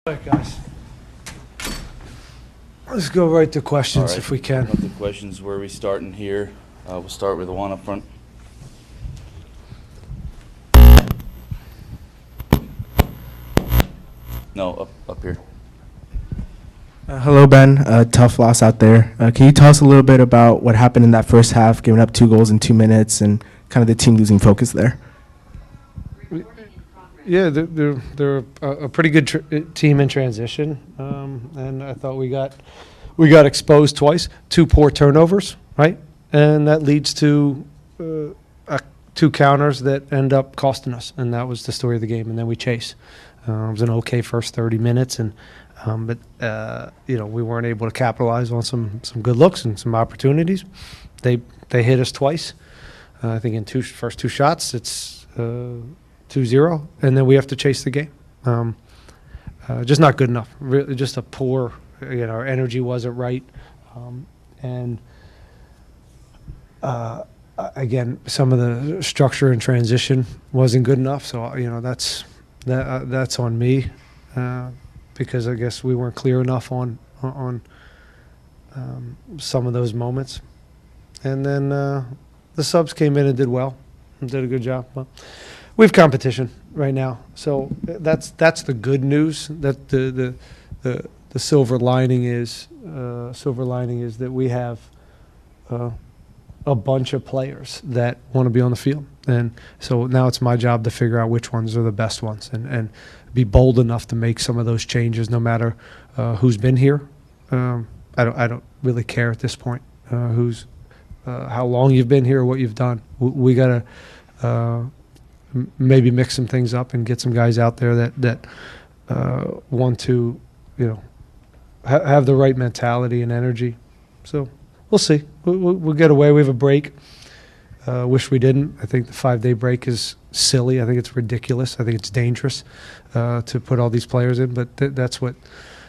All right, guys. Let's go right to questions All right, if we can. The questions, where are we starting here? We'll start with the one up front. No, up here. Hello, Ben. Tough loss out there. Can you tell us a little bit about what happened in that first half, giving up 2 goals in 2 minutes, and kind of the team losing focus there? Yeah, they're a pretty good team in transition, and I thought we got exposed twice, 2 poor turnovers, right? And that leads to 2 counters that end up costing us, and that was the story of the game. And then we chase. It was an okay first 30 minutes, and but we weren't able to capitalize on some good looks and some opportunities. They hit us twice. I think in first 2 shots, it's 2-0, and then we have to chase the game. Just not good enough. Really, just a poor. Our energy wasn't right, and again, some of the structure and transition wasn't good enough. So that's on me, because I guess we weren't clear enough on some of those moments. And then the subs came in and did well, and did a good job. But we have competition right now, so that's the good news. That the silver lining is that we have a bunch of players that want to be on the field, and so now it's my job to figure out which ones are the best ones, and be bold enough to make some of those changes, no matter who's been here. I don't really care at this point how long you've been here or what you've done. We gotta maybe mix some things up and get some guys out there that want to, have the right mentality and energy. So we'll see. We'll get away. We have a break. Wish we didn't. I think the 5-day break is silly. I think it's ridiculous. I think it's dangerous to put all these players in. But that's what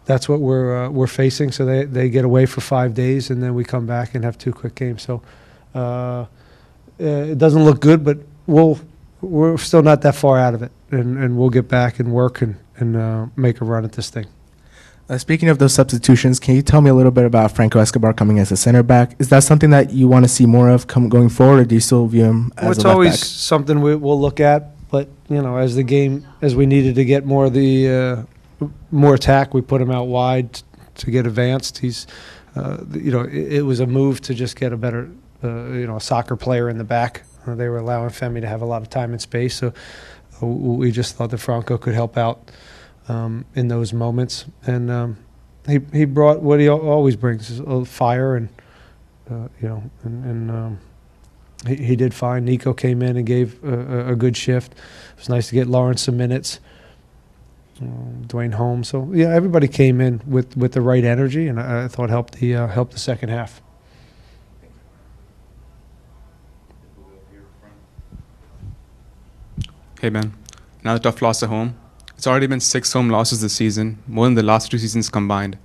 we're facing. So they get away for 5 days, and then we come back and have 2 quick games. So it doesn't look good, but we're still not that far out of it, and we'll get back and work and make a run at this thing. Speaking of those substitutions, can you tell me a little bit about Franco Escobar coming as a center back? Is that something that you want to see more of going forward, or do you still view him as a left back? It's always something we'll look at, but as we needed to get more of the more attack, we put him out wide to get advanced. He's it was a move to just get a better a soccer player in the back. They were allowing Femi to have a lot of time and space, so we just thought that Franco could help out in those moments. And he brought what he always brings, fire, and he did fine. Nico came in and gave a good shift. It was nice to get Lawrence some minutes. Dwayne Holmes. So yeah, everybody came in with the right energy, and I thought helped the second half. Hey, Ben. Another tough loss at home. It's already been 6 home losses this season, more than the last 2 seasons combined.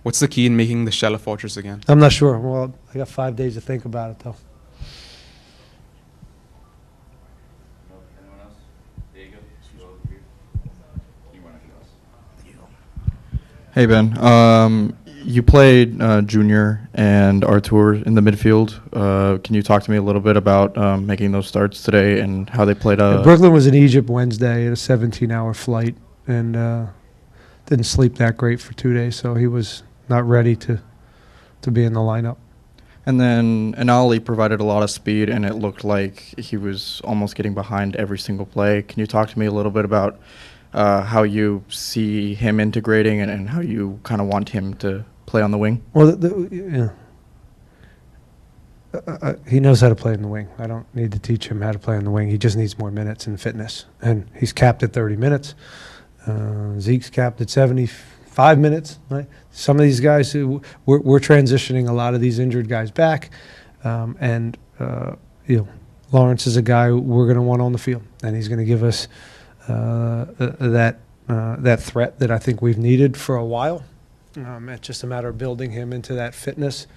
What's the key in making the shell a fortress again? I'm not sure. Well, I got 5 days to think about it, though. Anyone else? Diego, go over here. You want to Hey, Ben. You played Junior and Artur in the midfield. Can you talk to me a little bit about making those starts today and how they played? Brooklyn was in Egypt Wednesday at a 17-hour flight, and didn't sleep that great for 2 days, so he was not ready to be in the lineup. And then Anali provided a lot of speed, and it looked like he was almost getting behind every single play. Can you talk to me a little bit about how you see him integrating and how you kind of want him to play on the wing? Well, he knows how to play in the wing. I don't need to teach him how to play on the wing. He just needs more minutes and fitness. And he's capped at 30 minutes. Zeke's capped at 75 minutes. Right? Some of these guys, we're transitioning a lot of these injured guys back. Lawrence is a guy we're going to want on the field, and he's going to give us that threat that I think we've needed for a while. It's just a matter of building him into that fitness,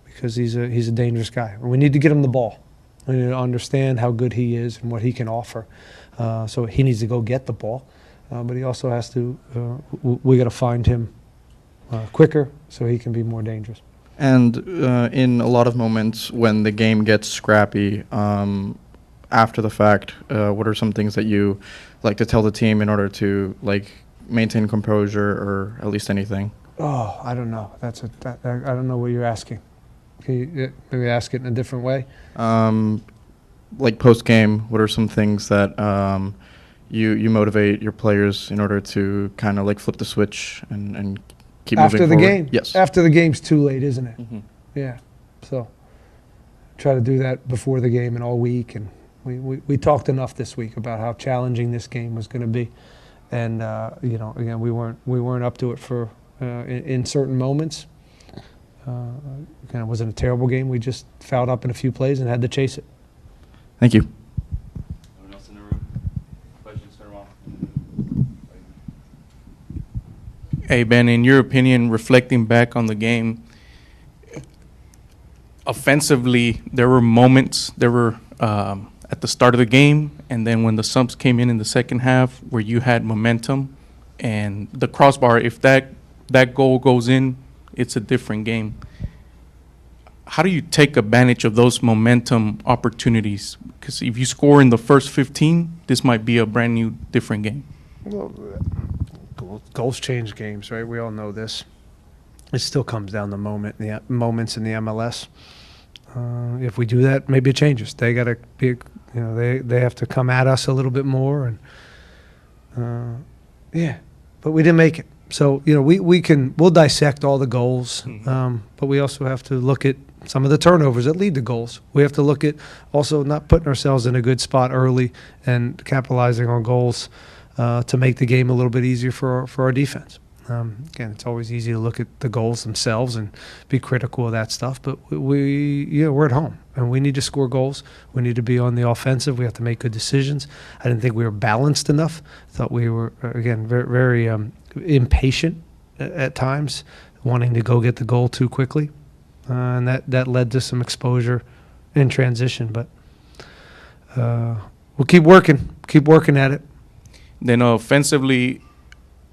because he's a dangerous guy. We need to get him the ball. We need to understand how good he is and what he can offer. So he needs to go get the ball. but he also has to. We got to find him quicker so he can be more dangerous. And in a lot of moments when the game gets scrappy, after the fact, what are some things that you like to tell the team in order to like maintain composure or at least anything? Oh, I don't know. I don't know what you're asking. Can you maybe ask it in a different way? Like post game, what are some things that you motivate your players in order to kind of like flip the switch and keep After moving the forward? game? Yes. After the game's too late, isn't it? Mm-hmm. Yeah. So try to do that before the game and all week. And we talked enough this week about how challenging this game was going to be. And, again, we weren't up to it for in certain moments. Again, it wasn't a terrible game. We just fouled up in a few plays and had to chase it. Thank you. Anyone else in the room? Questions, start 'em off. Hey, Ben, in your opinion, reflecting back on the game, offensively, there were moments, at the start of the game, and then when the subs came in the second half, where you had momentum, and the crossbar, if that goal goes in, it's a different game. How do you take advantage of those momentum opportunities? Because if you score in the first 15, this might be a brand new, different game. Well, goals change games, right? We all know this. It still comes down to moments in the MLS. If we do that, maybe it changes. They got to be, they have to come at us a little bit more, and but we didn't make it. So we'll dissect all the goals, but we also have to look at some of the turnovers that lead to goals. We have to look at also not putting ourselves in a good spot early and capitalizing on goals to make the game a little bit easier for our defense. Again, it's always easy to look at the goals themselves and be critical of that stuff, but we're at home and we need to score goals. We need to be on the offensive. We have to make good decisions. I didn't think we were balanced enough. I thought we were, again, very, very impatient at times, wanting to go get the goal too quickly, and that led to some exposure in transition. But we'll keep working at it. Then offensively,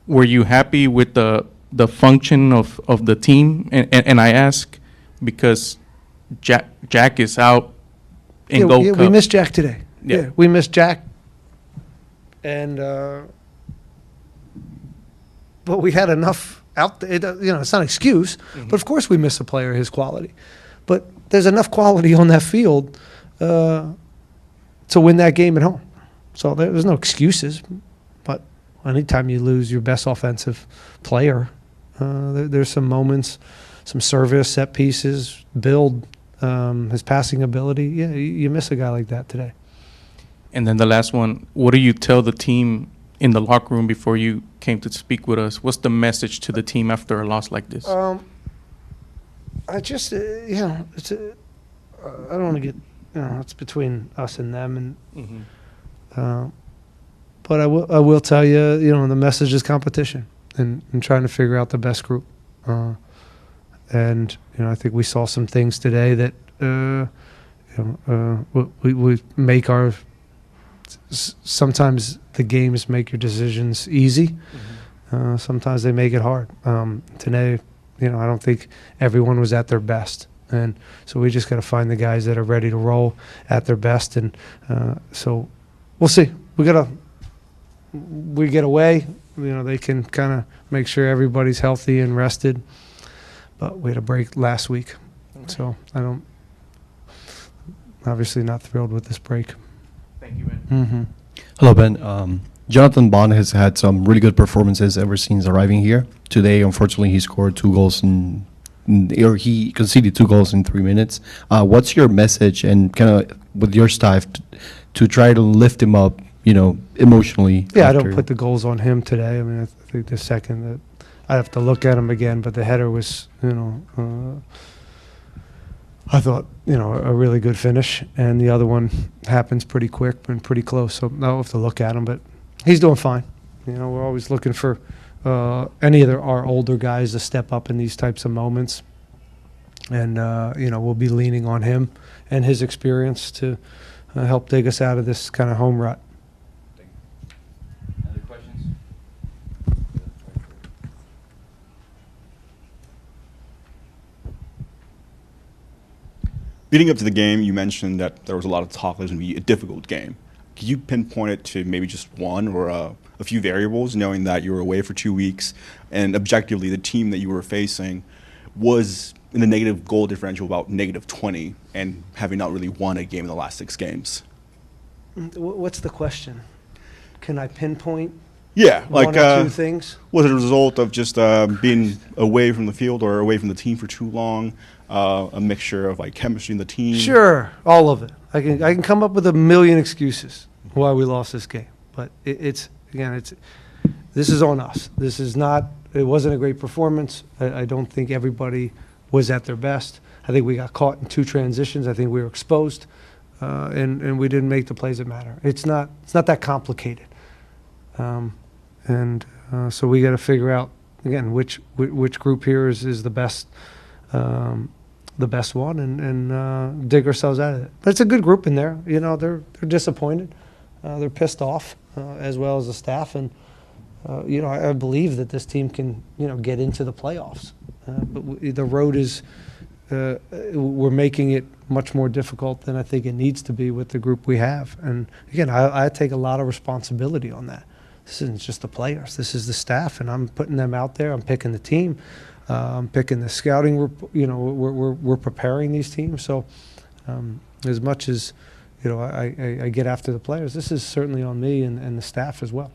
were you happy with the function of the team? And I ask because Jack is out in Gold Cup. We missed Jack today. Yeah. We missed Jack, and but we had enough out there. It's not an excuse, but of course we miss a player of his quality. But there's enough quality on that field to win that game at home. So there's no excuses. But anytime you lose your best offensive player, there's some moments, some service, set pieces, build, his passing ability. Yeah, you miss a guy like that today. And then the last one, what do you tell the team in the locker room before you came to speak with us? What's the message to the team after a loss like this? I just, it's I don't want to get, it's between us and them, and but I will tell you, the message is competition and trying to figure out the best group. And I think we saw some things today that we make our. Sometimes the games make your decisions easy. Sometimes they make it hard. Today, I don't think everyone was at their best. And so we just got to find the guys that are ready to roll at their best. And so we'll see. We get away. They can kind of make sure everybody's healthy and rested. But we had a break last week. So obviously not thrilled with this break. Thank you, Ben. Hello, Ben. Jonathan Bond has had some really good performances ever since arriving here. Today, unfortunately, he scored 2 goals or he conceded 2 goals in 3 minutes. What's your message and kind of with your staff to try to lift him up, emotionally? Yeah, I don't put the goals on him today. I mean, I think the second that I have to look at him again, but the header was, I thought, a really good finish, and the other one happens pretty quick and pretty close. So I'll have to look at him, but he's doing fine. We're always looking for any of our older guys to step up in these types of moments, and we'll be leaning on him and his experience to help dig us out of this kind of home rut. Other questions? Leading up to the game, you mentioned that there was a lot of talk it was going to be a difficult game. Could you pinpoint it to maybe just one or a few variables, knowing that you were away for 2 weeks and objectively the team that you were facing was in the negative goal differential about -20 and having not really won a game in the last 6 games? What's the question? Can I pinpoint Yeah, like one or two things? was it a result of just being away from the field or away from the team for too long? A mixture of like chemistry in the team? Sure, all of it. I can come up with a million excuses why we lost this game, but it's this is on us. This is not. It wasn't a great performance. I don't think everybody was at their best. I think we got caught in 2 transitions. I think we were exposed, and we didn't make the plays that matter. It's not that complicated, so we got to figure out again which group here is the best. The best one and dig ourselves out of it. But it's a good group in there. You know, they're disappointed. They're pissed off, as well as the staff. And, you know, I believe that this team can, you know, get into the playoffs. But the road is, we're making it much more difficult than I think it needs to be with the group we have. And, again, I take a lot of responsibility on that. This isn't just the players. This is the staff, and I'm putting them out there. I'm picking the team. Picking the scouting, you know, we're preparing these teams. So as much as, you know, I get after the players, this is certainly on me and the staff as well.